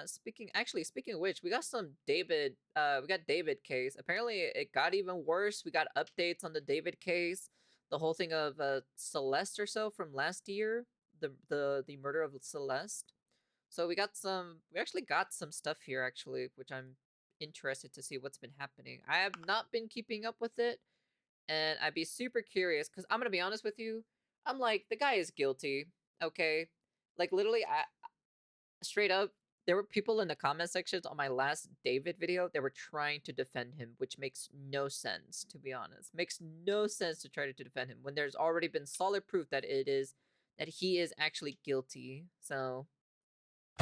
Speaking of which, we got some we got David case. Apparently it got even worse. We got updates on the David case. The whole thing of Celeste or so from last year, the murder of Celeste. So we actually got some stuff here actually, which I'm interested to see what's been happening. I have not been keeping up with it, and I'd be super curious because I'm gonna be honest with you. I'm like, the guy is guilty, okay? Like literally, I straight up, there were people in the comment sections on my last David video that were trying to defend him, which makes no sense, to be honest. Makes no sense to try to defend him when there's already been solid proof that he is actually guilty. So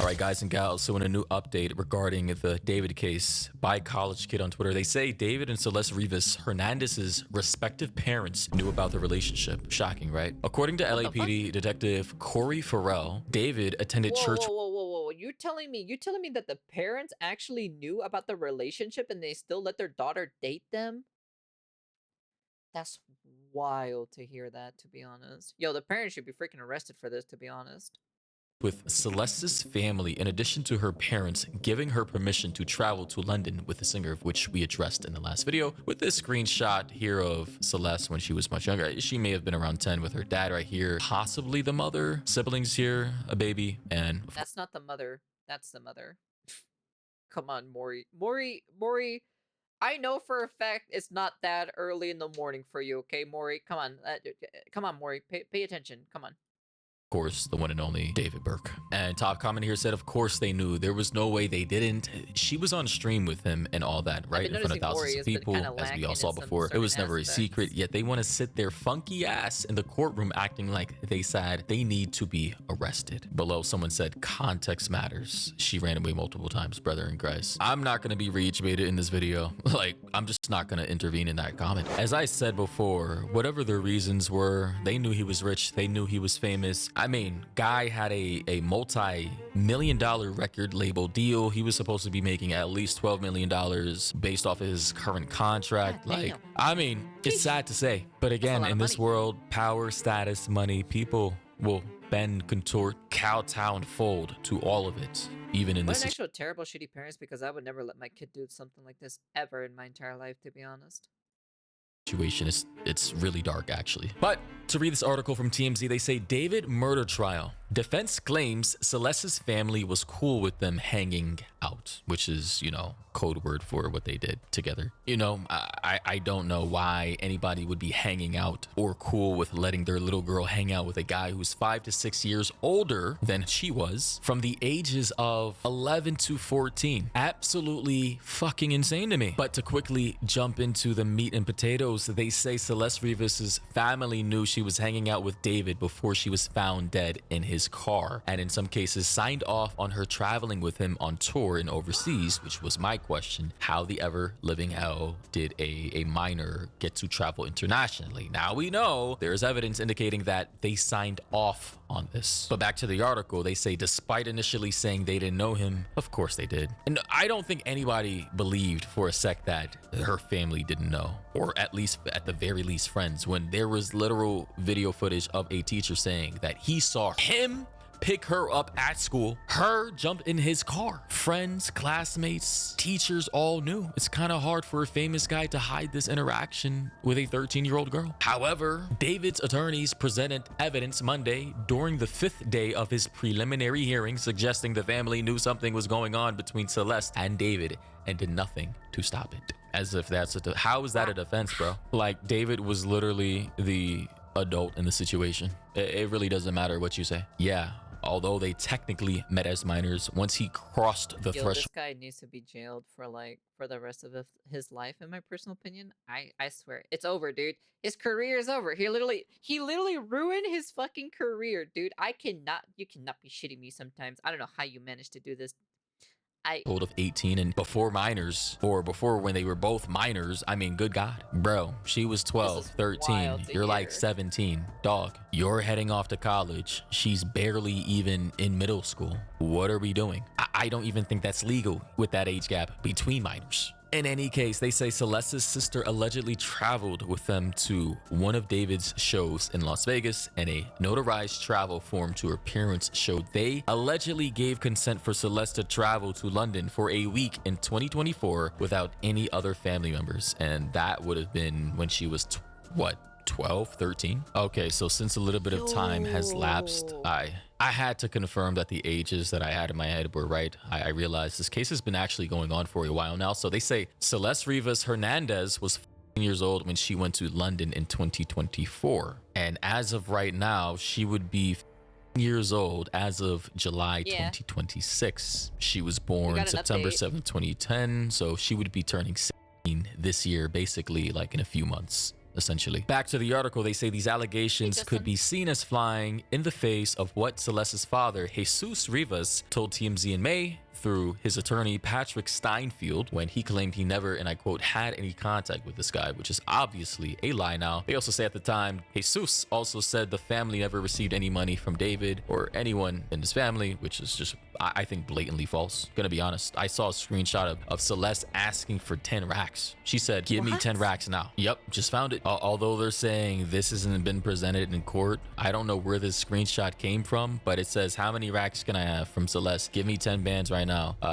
all right, guys and gals, so in a new update regarding the David case by College Kid on Twitter, they say David and Celeste Rivas Hernandez's respective parents knew about the relationship. Shocking, right? According to LAPD detective Corey Farrell, David attended church. Whoa. You're telling me that the parents actually knew about the relationship and they still let their daughter date them? That's wild to hear that, to be honest. Yo, the parents should be freaking arrested for this, to be honest. With Celeste's family, in addition to her parents giving her permission to travel to London with the singer, of which we addressed in the last video. With this screenshot here of Celeste when she was much younger, she may have been around 10 with her dad right here, possibly the mother, siblings here, a baby, and... That's not the mother. That's the mother. Come on, Maury. I know for a fact it's not that early in the morning for you, okay, Maury? Come on, Maury. Pay attention. Come on. Of course, the one and only David Burke. And top comment here said, of course they knew. There was no way they didn't. She was on stream with him and all that, right? In front of thousands of people, as we all saw before. It was never a secret, yet they want to sit their funky ass in the courtroom acting like they said they need to be arrested. Below, someone said, context matters. She ran away multiple times, brother in Christ. I'm not going to be rage baited in this video. Like, I'm just not going to intervene in that comment. As I said before, whatever their reasons were, they knew he was rich. They knew he was famous. I mean, guy had a multi-million-dollar record label deal. He was supposed to be making at least $12 million based off of his current contract. Like, I mean, it's sad to say, but again, in this world, power, status, money, people will bend, contort, kowtow, and fold to all of it. Even in this actual terrible, shitty parents, because I would never let my kid do something like this ever in my entire life, to be honest. Situation, it's really dark actually. But to read this article from TMZ, they say David murder trial. Defense claims Celeste's family was cool with them hanging out, which is, you know, code word for what they did together. You know, I don't know why anybody would be hanging out or cool with letting their little girl hang out with a guy who's 5 to 6 years older than she was, from the ages of 11 to 14. Absolutely fucking insane to me. But to quickly jump into the meat and potatoes, they say Celeste Rivas's family knew she was hanging out with David before she was found dead in his car, and in some cases signed off on her traveling with him on tour and overseas, which was my question. How the ever living hell did a minor get to travel internationally? Now we know there's evidence indicating that they signed off on this. But back to the article, they say despite initially saying they didn't know him, of course they did. And I don't think anybody believed for a sec that her family didn't know, or at least at the very least friends, when there was literal video footage of a teacher saying that he saw him pick her up at school, her jump in his car. Friends, classmates, teachers all knew. It's kind of hard for a famous guy to hide this interaction with a 13-year-old girl. However, David's attorneys presented evidence Monday during the 5th day of his preliminary hearing, suggesting the family knew something was going on between Celeste and David and did nothing to stop it. As if that's how is that a defense, bro? Like, David was literally the adult in the situation. It really doesn't matter what you say. Yeah, although they technically met as minors, once he crossed the threshold. This guy needs to be jailed for the rest of his life, in my personal opinion. I swear, it's over, dude. His career is over. He literally ruined his fucking career, dude. You cannot be shitting me sometimes. I don't know how you managed to do this. Of 18 and before minors, or before when they were both minors. I mean, good God, bro, she was 12, 13. You're like 17, dog. You're heading off to college. She's barely even in middle school. What are we doing? I don't even think that's legal with that age gap between minors. In any case, they say Celeste's sister allegedly traveled with them to one of David's shows in Las Vegas, and a notarized travel form to her parents showed they allegedly gave consent for Celeste to travel to London for a week in 2024 without any other family members. And that would have been when she was, what? 12, 13. Okay, so since a little bit of time has lapsed, I had to confirm that the ages that I had in my head were right. I realized this case has been actually going on for a while now. So they say Celeste Rivas Hernandez was 14 years old when she went to London in 2024. And as of right now, she would be 15 years old as of July 2026. She was born September 7th, 2010. So she would be turning 16 this year, basically like in a few months. Essentially. Back to the article, they say these allegations could be seen as flying in the face of what Celeste's father, Jesus Rivas, told TMZ in May through his attorney Patrick Steinfeld when he claimed he never, and I quote, had any contact with this guy, which is obviously a lie now. They also say at the time, Jesus also said the family never received any money from David or anyone in his family, which is just, I think, blatantly false. Gonna be honest, I saw a screenshot of Celeste asking for 10 racks. She said, give me 10 racks now. Yep, just found it. Although they're saying this hasn't been presented in court, I don't know where this screenshot came from, but it says, how many racks can I have from Celeste? Give me 10 bands right now.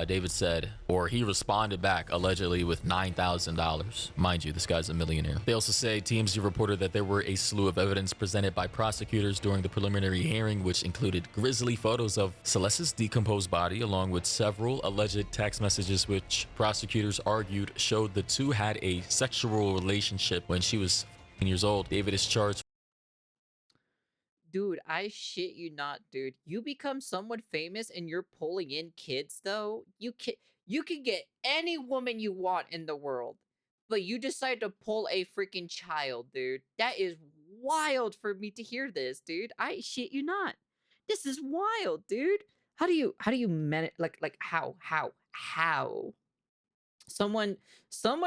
David said, or he responded back allegedly with $9,000. Mind you, this guy's a millionaire. They also say TMZ reported that there were a slew of evidence presented by prosecutors during the preliminary hearing, which included grisly photos of Celeste's decomposed body, along with several alleged text messages, which prosecutors argued showed the two had a sexual relationship when she was 15 years old. David is charged. Dude, I shit you not, dude. You become someone famous and you're pulling in kids, though. You can get any woman you want in the world, but you decide to pull a freaking child, dude. That is wild for me to hear this, dude. I shit you not. This is wild, dude. How do you manage, how? Someone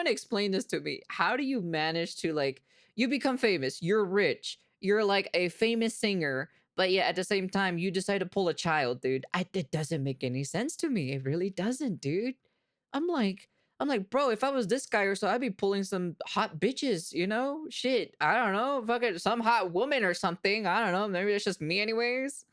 explain this to me. How do you manage to, like, you become famous, you're rich, you're like a famous singer, but yeah, at the same time, you decide to pull a child, dude. It doesn't make any sense to me. It really doesn't, dude. I'm like, bro, if I was this guy or so, I'd be pulling some hot bitches, you know? Shit, I don't know, fucking some hot woman or something. I don't know. Maybe it's just me, anyways.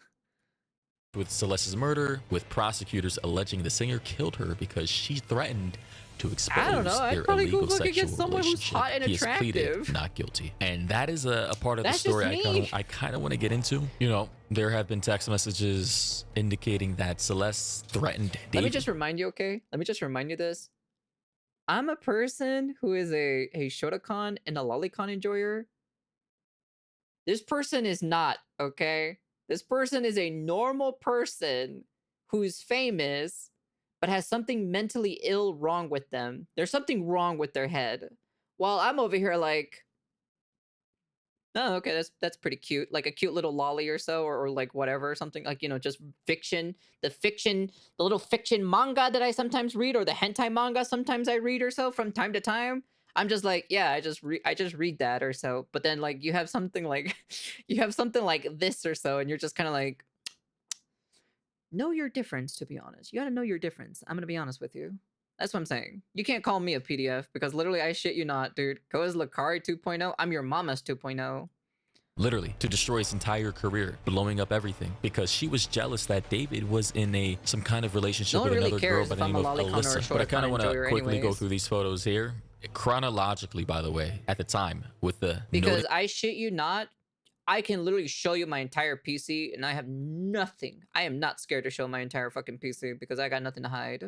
With Celeste's murder, with prosecutors alleging the singer killed her because she threatened to expose I don't know. their I'd probably illegal go look sexual at someone who's relationship. hot and He has pleaded attractive. not guilty, and that is a part of That's the story just I kind of want to get into. You know, there have been text messages indicating that Celeste threatened David. Let me just remind you, okay? Let me just remind you this. I'm a person who is a Shotokan and a Lolicon enjoyer. This person is not, okay? This person is a normal person who's famous, but has something mentally ill wrong with them. There's something wrong with their head. While I'm over here like, oh, okay, that's pretty cute. Like a cute little lolly or so, or like whatever, something like, you know, just fiction. The little fiction manga that I sometimes read, or the hentai manga sometimes I read or so from time to time. I'm just like, yeah, I just read that or so. But then like you have something like this or so, and you're just kind of like, know your difference, to be honest. You gotta know your difference. I'm gonna be honest with you. That's what I'm saying. You can't call me a PDF because literally I shit you not, dude. Go as Lakari 2.0. I'm your mama's 2.0. Literally to destroy his entire career, blowing up everything because she was jealous that David was in some kind of relationship with another girl by the name of Alyssa. But I kind of want to quickly go through these photos here chronologically, by the way, at the time with the because I shit you not, I can literally show you my entire PC and I have nothing. I am not scared to show my entire fucking PC because I got nothing to hide.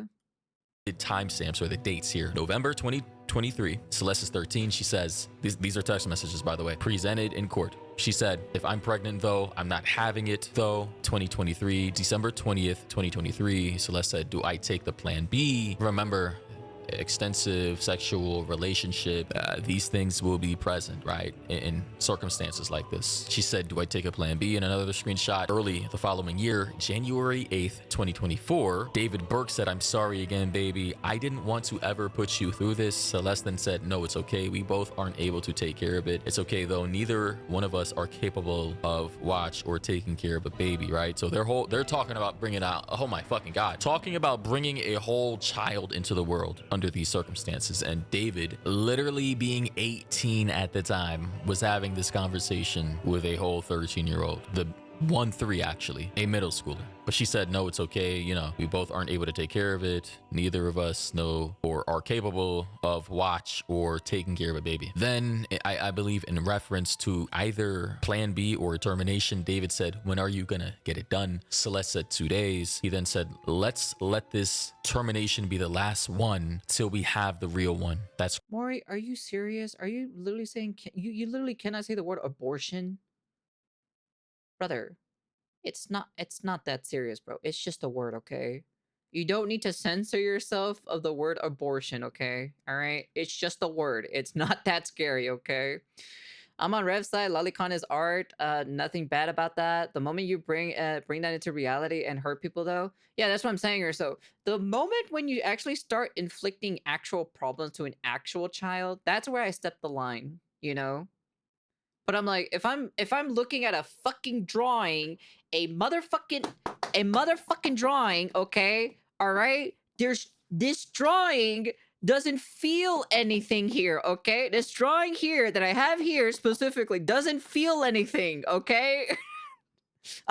Timestamps or the dates here. November 2023, Celeste is 13. She says, these are text messages, by the way, presented in court. She said, if I'm pregnant, though, I'm not having it, though. 2023, December 20th, 2023, Celeste said, do I take the plan B? Remember, extensive sexual relationship, these things will be present, right, in circumstances like this. She said, do I take a plan B? And another screenshot early the following year, January 8th, 2024, David Burke said, I'm sorry again, baby. I didn't want to ever put you through this. Celeste then said, no, it's okay. We both aren't able to take care of it. It's okay, though. Neither one of us are capable of watch or taking care of a baby, right? So they're talking about bringing out, oh my fucking God, talking about bringing a whole child into the world under these circumstances. And David, literally being 18 at the time, was having this conversation with a whole 13-year-old. The 1-3 actually, a middle schooler. But she said, no, it's okay. You know, we both aren't able to take care of it. Neither of us know or are capable of watch or taking care of a baby. Then I believe in reference to either plan B or termination, David said, when are you gonna get it done? Celeste said 2 days. He then said, let's let this termination be the last one till we have the real one. That's Maury, are you serious? Are you literally saying you literally cannot say the word abortion? Brother, it's not that serious, bro. It's just a word, okay? You don't need to censor yourself of the word abortion, okay? All right? It's just a word. It's not that scary, okay? I'm on Rev's side. Lolicon is art. Nothing bad about that. The moment you bring that into reality and hurt people, though, yeah, that's what I'm saying here. So the moment when you actually start inflicting actual problems to an actual child, that's where I step the line, you know? But I'm like, if I'm looking at a fucking drawing, a motherfucking drawing, okay? All right? There's this drawing doesn't feel anything here, okay? This drawing here that I have here specifically doesn't feel anything, okay?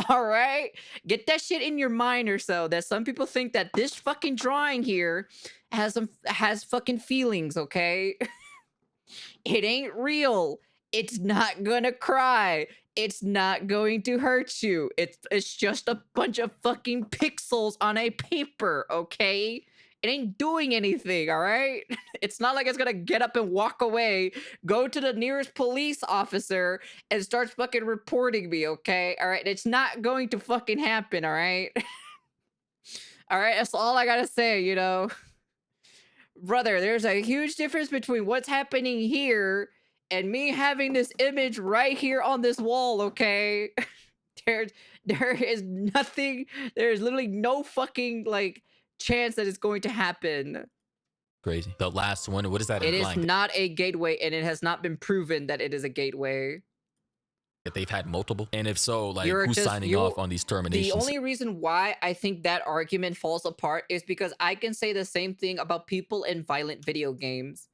All right? Get that shit in your mind or so that some people think that this fucking drawing here has fucking feelings, okay? It ain't real. It's not gonna cry. It's not going to hurt you. It's just a bunch of fucking pixels on a paper, okay? It ain't doing anything, all right? It's not like it's gonna get up and walk away, go to the nearest police officer, and start fucking reporting me, okay? All right? It's not going to fucking happen, all right? All right, that's all I gotta say, you know? Brother, there's a huge difference between what's happening here and me having this image right here on this wall, okay? There, there is nothing, there is literally no fucking, like, chance that it's going to happen. crazy. The last one, what is that It is implying? not a gateway, and it has not been proven that it is a gateway. That they've had multiple? And if so, like, You're who's just signing you. off on these The terminations? only reason why I think that argument falls apart is because I can say the same thing about people in violent video games.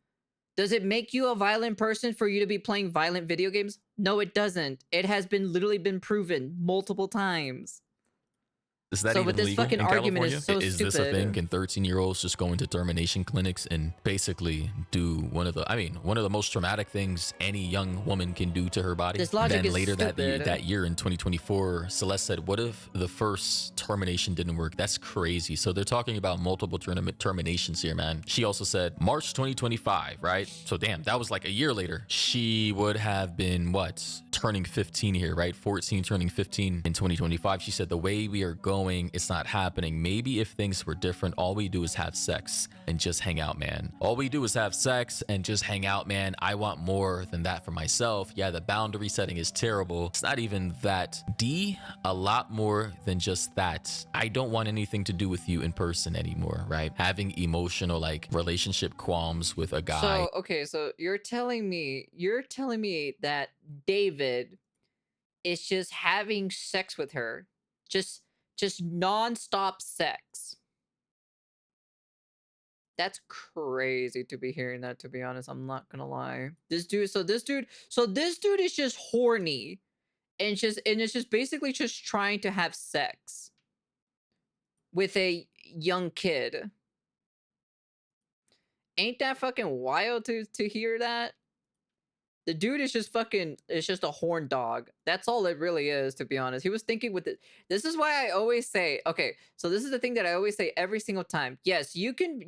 Does it make you a violent person for you to be playing violent video games? No, it doesn't. It has literally been proven multiple times. Is that So even with this legal fucking in argument California? is so Is this a thing? stupid. Can 13-year-olds just go into termination clinics and basically do one of the most traumatic things any young woman can do to her body? This logic Then is later stupid. that year in 2024, Celeste said, what if the first termination didn't work? That's crazy. So they're talking about multiple terminations here, man. She also said March 2025, right? So damn, that was like a year later. She would have been what? Turning 15 here, right? 14 turning 15 in 2025. She said the way we are going, it's not happening. Maybe if things were different, all we do is have sex and just hang out, man. All we do is have sex and just hang out, man. I want more than that for myself. Yeah, the boundary setting is terrible. It's not even that. D, a lot more than just that. I don't want anything to do with you in person anymore, right? Having emotional, like, relationship qualms with a guy. So, okay, so you're telling me that David is just having sex with her. Just non-stop sex. That's crazy to be hearing that, to be honest. I'm not gonna lie. This dude is just horny and it's just basically just trying to have sex with a young kid. Ain't that fucking wild to hear that? The dude is just fucking, it's just a horn dog. That's all it really is, to be honest. He was thinking with it. This is why I always say, okay, so this is the thing that I always say every single time. Yes, you can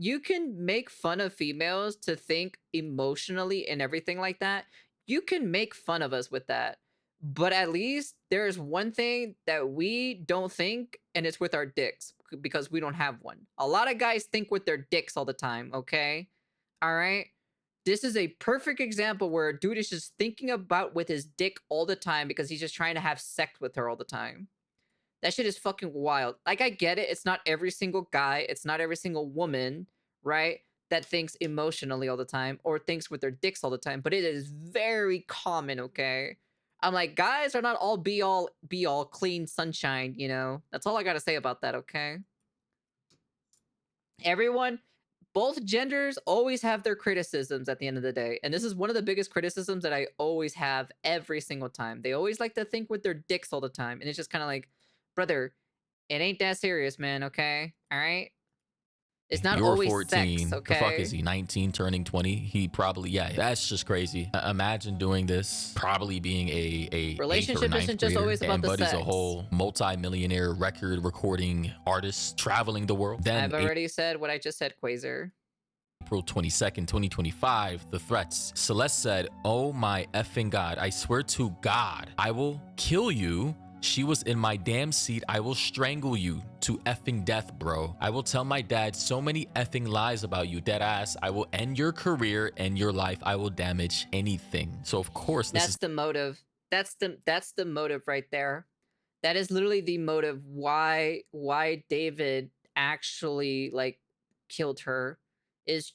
make fun of females to think emotionally and everything like that. You can make fun of us with that. But at least there's one thing that we don't think, and it's with our dicks, because we don't have one. A lot of guys think with their dicks all the time, okay? All right? This is a perfect example where a dude is just thinking about with his dick all the time because he's just trying to have sex with her all the time. That shit is fucking wild. Like, I get it. It's not every single guy. It's not every single woman, right? That thinks emotionally all the time or thinks with their dicks all the time. But it is very common, okay? I'm like, guys are not all be all clean sunshine, you know? That's all I gotta say about that, okay? Everyone both genders always have their criticisms at the end of the day. And this is one of the biggest criticisms that I always have every single time. They always like to think with their dicks all the time. And it's just kind of like, brother, it ain't that serious, man, okay? All right? It's not You're always sex, 14. The fuck is okay? he? 19, turning 20? He probably, yeah, that's just crazy. Imagine doing this, probably being a eighth or Relationship ninth isn't just grader, always about and the Buddy's a sex. whole multi-millionaire record recording artist traveling the world. Then I've already said what I just said, Quasar. April 22nd, 2025, the threats. Celeste said, "Oh my effing God, I swear to God, I will kill you. She was in my damn seat. I will strangle you to effing death, bro. I will tell my dad so many effing lies about you, dead ass. I will end your career and your life. I will damage anything." So of course this is That's the motive. That's the motive right there. That is literally the motive why David actually like killed her. Is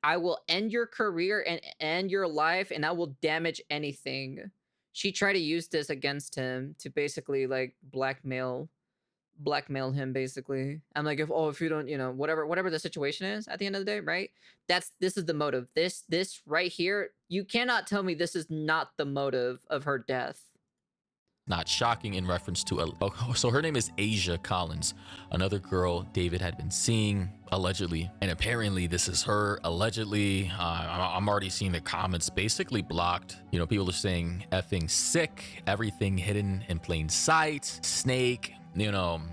I will end your career and end your life, and I will damage anything. She tried to use this against him to basically like blackmail him basically. I'm like, if you don't, whatever the situation is at the end of the day, right? This is the motive. This right here, you cannot tell me this is not the motive of her death. not shocking in reference to so her name is Asia Collins, another girl David had been seeing allegedly, and apparently this is her allegedly. I'm already seeing the comments basically blocked. People are saying effing sick, everything hidden in plain sight, snake.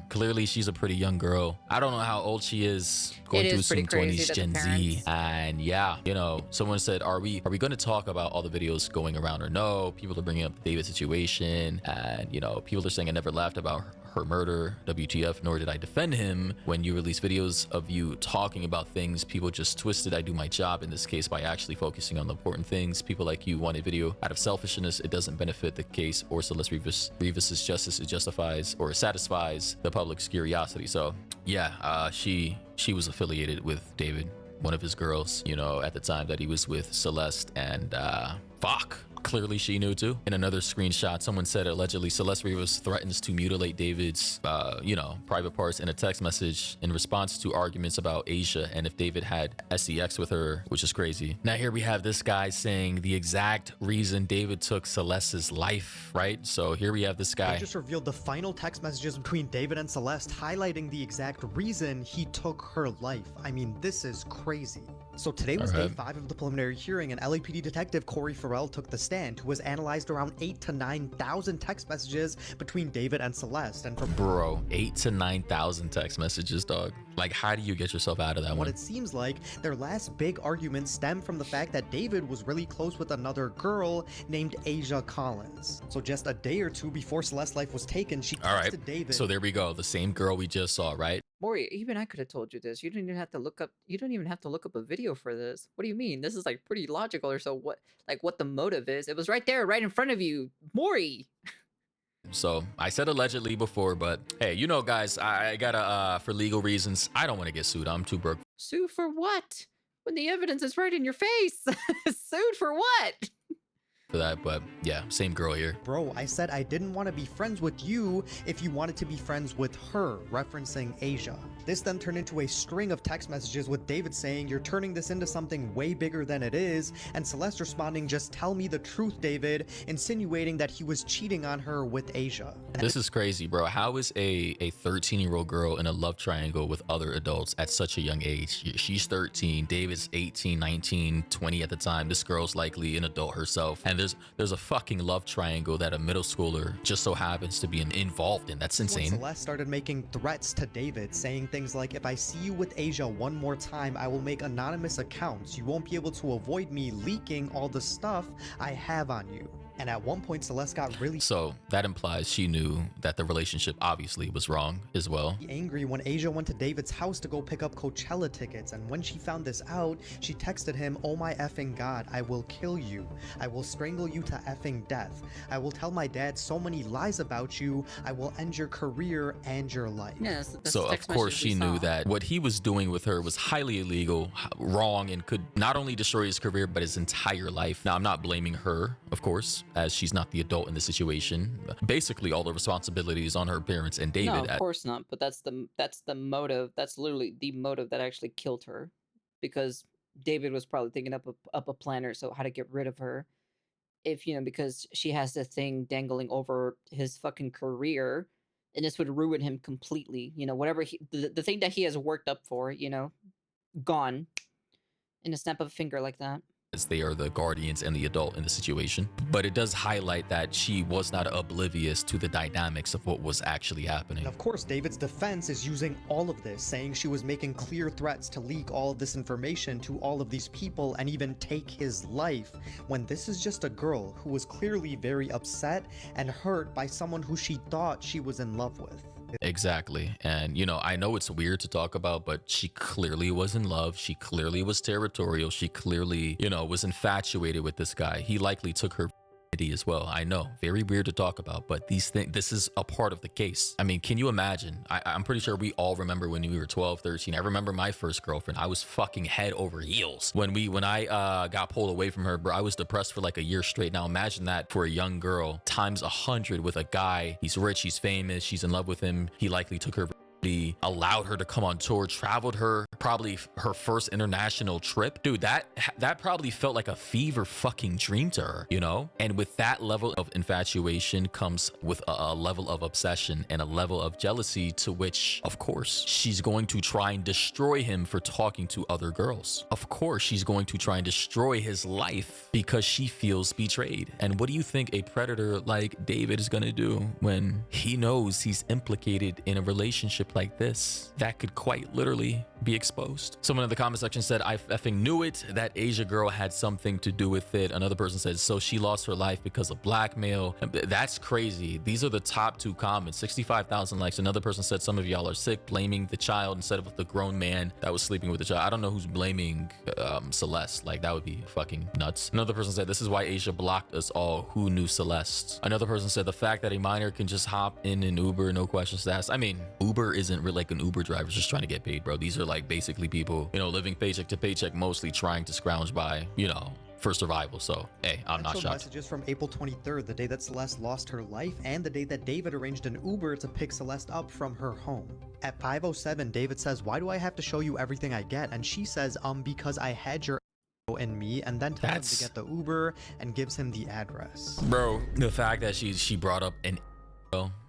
Clearly she's a pretty young girl. I don't know how old she is. Going It to is pretty assume crazy 20s, that the Gen Z. parents. And yeah, someone said, are we going to talk about all the videos going around or no? People are bringing up the David situation, and people are saying I never laughed about her murder, WTF, nor did I defend him. When you release videos of you talking about things, people just twisted. I do my job in this case by actually focusing on the important things. People like you want a video out of selfishness. It doesn't benefit the case or Celeste Revis's justice. It justifies or satisfies the public's curiosity. So yeah, she was affiliated with David, one of his girls, at the time that he was with Celeste, and fuck. Clearly she knew too. In another screenshot, someone said allegedly Celeste Rivas threatens to mutilate David's, private parts in a text message in response to arguments about Asia and if David had sex with her, which is crazy. Now here we have this guy saying the exact reason David took Celeste's life, right? So here we have this guy. They just revealed the final text messages between David and Celeste, highlighting the exact reason he took her life. I mean, this is crazy. So today was day 5 of the preliminary hearing, and LAPD detective Corey Farrell took the stand, who has analyzed around 8,000 to 9,000 text messages between David and Celeste. And from 8,000 to 9,000 text messages, dog. Like, how do you get yourself out of that what one? it seems like, their last big argument stemmed from the fact that David was really close with another girl named Asia Collins. So just a day or two before Celeste's life was taken, she texted David. So there we go. The same girl we just saw, right? Maury, even I could have told you this. You didn't even have to look up. You don't even have to look up a video for this. What do you mean? This is like pretty logical or so. What the motive is? It was right there, right in front of you, Maury. So I said allegedly before, but hey, guys, I gotta, for legal reasons, I don't want to get sued. I'm too broke Sue for what? When the evidence is right in your face. Sued for what? for that. But yeah, same girl here. Bro, I said I didn't want to be friends with you if you wanted to be friends with her, referencing Asia. This then turned into a string of text messages with David saying, "You're turning this into something way bigger than it is," and Celeste responding, "Just tell me the truth, David," insinuating that he was cheating on her with Asia. This is crazy, bro. How is a 13-year-old girl in a love triangle with other adults at such a young age? She's 13, David's 18, 19, 20 at the time. This girl's likely an adult herself. And there's a fucking love triangle that a middle schooler just so happens to be involved in. That's insane. When Celeste started making threats to David, saying things like, "If I see you with Asia one more time, I will make anonymous accounts. You won't be able to avoid me leaking all the stuff I have on you." And at one point, Celeste got really So that implies she knew that the relationship obviously was wrong as well. angry when Asia went to David's house to go pick up Coachella tickets, and when she found this out, she texted him, "Oh my effing God, I will kill you. I will strangle you to effing death. I will tell my dad so many lies about you. I will end your career and your life." Yes. So of course she knew that what he was doing with her was highly illegal, wrong, and could not only destroy his career but his entire life. Now I'm not blaming her, of course, as she's not the adult in the situation. Basically all the responsibility is on her parents and David. No, of course not. But that's the motive. That's literally the motive that actually killed her. because David was probably thinking up a plan or so how to get rid of her. If because she has the thing dangling over his fucking career, and this would ruin him completely. Whatever the thing that he has worked up for, gone in a snap of a finger like that. As they are the guardians and the adult in the situation. But it does highlight that she was not oblivious to the dynamics of what was actually happening. And of course, David's defense is using all of this, saying she was making clear threats to leak all of this information to all of these people and even take his life, when this is just a girl who was clearly very upset and hurt by someone who she thought she was in love with. Exactly. And, I know it's weird to talk about, but she clearly was in love. She clearly was territorial. She clearly, was infatuated with this guy. He likely took her as well. I know, very weird to talk about, but this is a part of the case. I mean, can you imagine? I'm pretty sure we all remember when we were 12, 13. I remember my first girlfriend. I was fucking head over heels when I got pulled away from her, bro. I was depressed for like a year straight. Now imagine that for a young girl times 100 with a guy. He's rich, he's famous, she's in love with him. He likely took her, allowed her to come on tour, traveled her, probably her first international trip. Dude, that probably felt like a fever fucking dream to her, And with that level of infatuation comes with a level of obsession and a level of jealousy, to which, of course, she's going to try and destroy him for talking to other girls. Of course, she's going to try and destroy his life because she feels betrayed. And what do you think a predator like David is gonna do when he knows he's implicated in a relationship like this that could quite literally be exposed? Someone in the comment section said, I effing knew it, that Asia girl had something to do with it. Another person said, so she lost her life because of blackmail. That's crazy. These are the top 2 comments, 65,000 likes. Another person said, some of y'all are sick, blaming the child instead of the grown man that was sleeping with the child. I don't know who's blaming Celeste. Like, that would be fucking nuts. Another person said, this is why Asia blocked us all. Who knew Celeste? Another person said, the fact that a minor can just hop in an Uber, no questions asked. I mean, Uber isn't really like an Uber driver just trying to get paid, bro. These are like basically people, living paycheck to paycheck, mostly trying to scrounge by, for survival. So, hey, I'm not shocked. Messages from April 23rd, the day that Celeste lost her life, and the day that David arranged an Uber to pick Celeste up from her home. At 5:07, David says, why do I have to show you everything I get? And she says, because I had your and me, and then tells him to get the Uber and gives him the address. Bro, the fact that she brought up an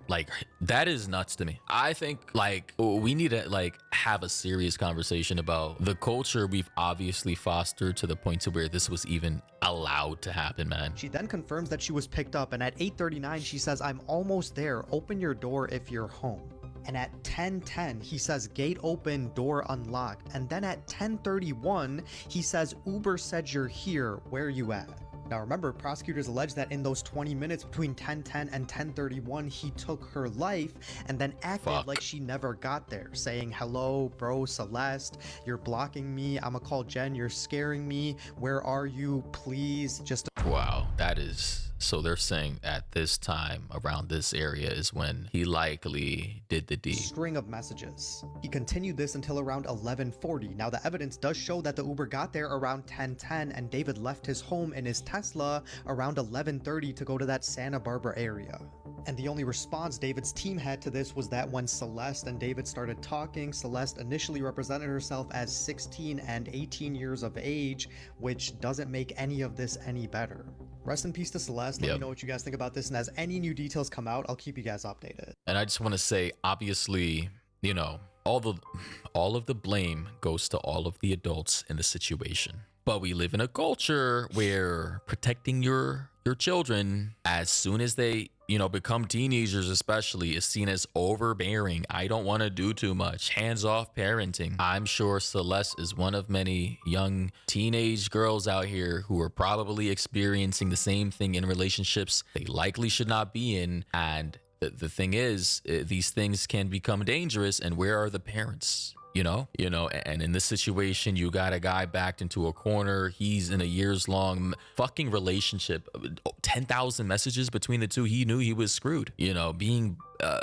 like, that is nuts to me. I think like we need to like have a serious conversation about the culture we've obviously fostered to the point to where this was even allowed to happen, man. She then confirms that she was picked up, and at 8:39 she says, I'm almost there, open your door if you're home. And at 10:10 he says, gate open, door unlocked. And then at 10:31 he says, Uber said you're here, where you at? Now remember, prosecutors allege that in those 20 minutes between 10:10 and 10:31, he took her life and then acted like she never got there, saying, hello, bro, Celeste, you're blocking me, I'ma call Jen, you're scaring me, where are you, please, just... Wow, that is... So they're saying at this time around this area is when he likely did the deed. String of messages. He continued this until around 11:40. Now the evidence does show that the Uber got there around 10:10 and David left his home in his Tesla around 11:30 to go to that Santa Barbara area. And the only response David's team had to this was that when Celeste and David started talking, Celeste initially represented herself as 16 and 18 years of age, which doesn't make any of this any better. Rest in peace to Celeste. Let me know what you guys think about this, and as any new details come out, I'll keep you guys updated. And I just want to say, obviously, all of the blame goes to all of the adults in the situation. But we live in a culture where protecting your children as soon as they, become teenagers especially, is seen as overbearing. I don't want to do too much. Hands-off parenting. I'm sure Celeste is one of many young teenage girls out here who are probably experiencing the same thing in relationships they likely should not be in. And the thing is, these things can become dangerous. And where are the parents? And in this situation, you got a guy backed into a corner. He's in a years-long fucking relationship, 10,000 messages between the two. He knew he was screwed, being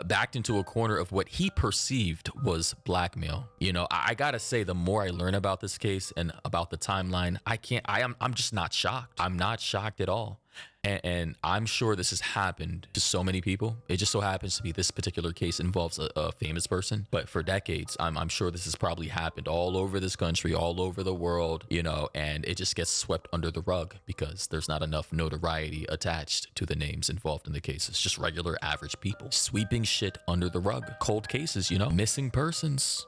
backed into a corner of what he perceived was blackmail. I gotta say, the more I learn about this case and about the timeline, I'm just not shocked. I'm not shocked at all. And I'm sure this has happened to so many people. It just so happens to be this particular case involves a famous person, but for decades, I'm sure this has probably happened all over this country, all over the world, you know, and it just gets swept under the rug because there's not enough notoriety attached to the names involved in the cases. Just regular average people sweeping shit under the rug. Cold cases, you know, missing persons.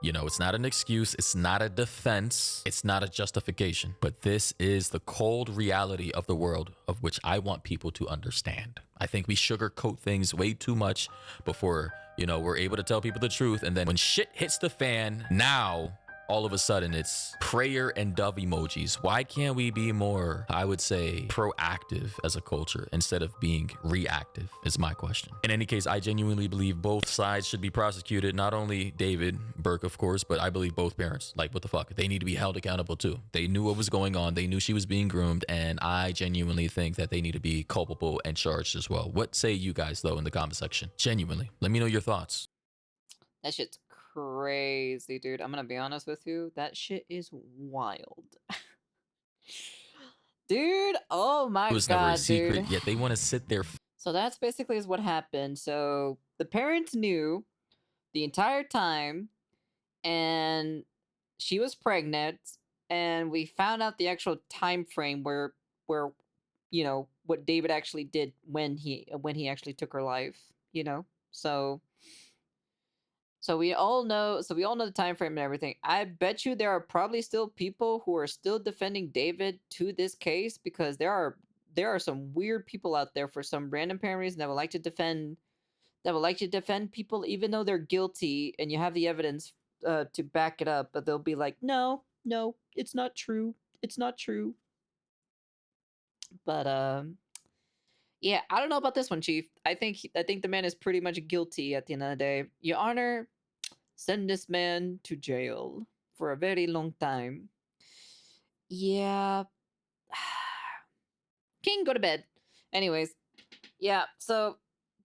You know, it's not an excuse, it's not a defense, it's not a justification, but this is the cold reality of the world of which I want people to understand. I think we sugarcoat things way too much before, you know, we're able to tell people the truth. And then when shit hits the fan, now all of a sudden it's prayer and dove emojis. Why can't we be more, I would say, proactive as a culture instead of being reactive is my question. In any case, I genuinely believe both sides should be prosecuted. Not only David Burke, of course, but I believe both parents. Like, what the fuck? They need to be held accountable too. They knew what was going on. They knew she was being groomed. And I genuinely think that they need to be culpable and charged as well. What say you guys, though, in the comment section? Genuinely, let me know your thoughts. That shit's crazy, dude. I'm gonna be honest with you. That shit is wild. Dude, oh my It was never a god, secret, dude. yet they want to sit there. So that's basically is what happened. So the parents knew the entire time, and she was pregnant, and we found out the actual time frame where you know what David actually did when he actually took her life, you know. So we all know the time frame and everything. I bet you there are probably still people who are still defending David to this case, because there are some weird people out there for some random parent reason that would like to defend people even though they're guilty, and you have the evidence to back it up, but they'll be like, no, it's not true. It's not true. But yeah, I don't know about this one, Chief. I think the man is pretty much guilty at the end of the day. Your Honor, send this man to jail for a very long time. Yeah. King, go to bed. Anyways, yeah, so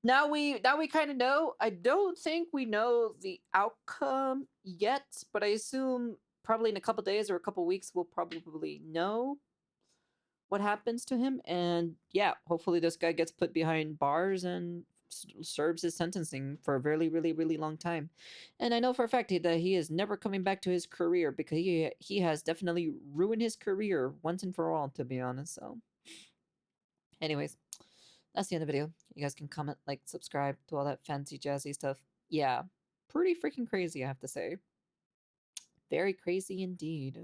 now we kind of know. I don't think we know the outcome yet, but I assume probably in a couple days or a couple weeks we'll probably know what happens to him. And yeah, hopefully this guy gets put behind bars and serves his sentencing for a really, really, really long time. And I know for a fact that he is never coming back to his career, because he has definitely ruined his career once and for all, to be honest. So anyways, that's the end of the video. You guys can comment, like, subscribe to all that fancy jazzy stuff. Yeah, pretty freaking crazy, I have to say. Very crazy indeed.